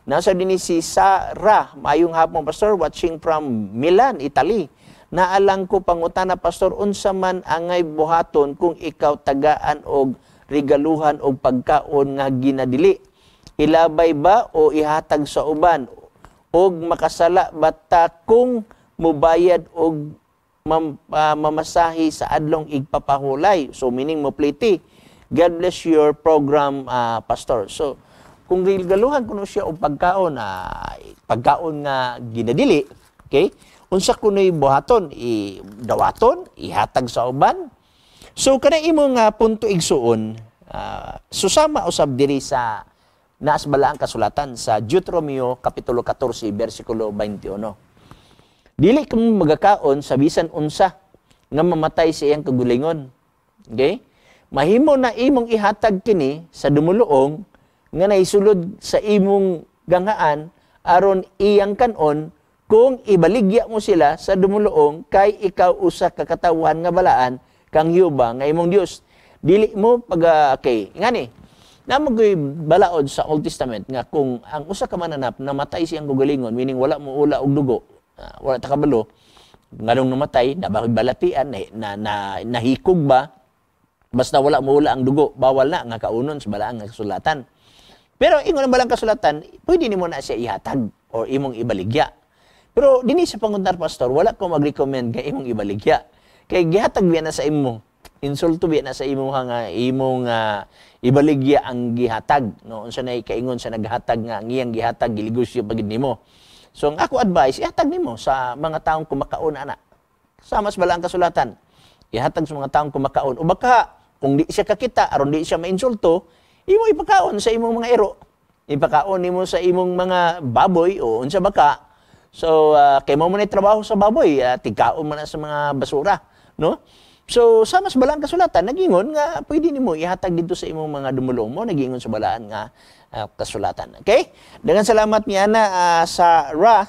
Nasa din si Sarah, mayong hapon pastor, watching from Milan, Italy. Naalang ko pangutana pastor, unsa man angay buhaton kung ikaw tagaan og regaluhan og pagkaon nga ginadili. Ilabay ba o ihatag sa uban? Og makasala bata kung mubayad og mamasahi sa adlong igpapahulay. So meaning mo pliti. God bless your program, pastor. So kung regaluhan kuno siya og pagkaon nga ginadili, okay? Unsa kuno'y buhaton, dawaton, ihatag sa uban. So kana imong punto igsuon, susama usab diri sa naas bala ang kasulatan sa Deuteronomio kapitulo 14 bersikulo 21. Dili ka magakaon sa bisan unsa nga mamatay sa iyang kagulingon. Okay? Mahimo na imong ihatag kini sa dumuluong nga naisulod sa imong gangaan aron iyang kanon kung ibaligya mo sila sa dumuluong kay ikaw usa ka katawhan nga balaan kang Jehova nga imong Dios. Dili mo okay, ngani namoy balaod sa Old Testament nga kung ang usa ka mananap namatay siyang gugalingon, meaning wala mo ula og dugo, wala ta kabalo, nganong namatay, nabalatian, nahikog ba, basta wala mo ula ang dugo, bawal na nga kaunon sa balaang nga kasulatan. Pero ingon ang balang kasulatan, pwede nimo na siya ihatag o imong ibaligya. Pero dinhi sa panguntar pastor, wala ko mag-recommend nga imong ibaligya. Kay gihatag biya na sa imo, insulto biya na sa imo nga imong ibaligya ang gihatag, no? Unsa nay kaingon sa naghatag nga ang iyang gihatag giligosyo pagid nimo. So ang ako advice, ihatag nimo sa mga taong kumakaon ana. Sa mas balang kasulatan, ihatag sa mga taong kumakaon. O baka kung di siya kakita aron di siya mainsulto, imo ipakaon sa imong mga ero. Ipakaon nimo sa imong mga baboy o unsa baka. So kay mo man trabaho sa baboy, tigkaon man na sa mga basura, no? So sa mas balang kasulatan nagingon nga pwede nimo ihatag dito sa imong mga dumulong mo, nagingon sa balaan nga kasulatan. Okay? Daghang salamat niya na sa Ra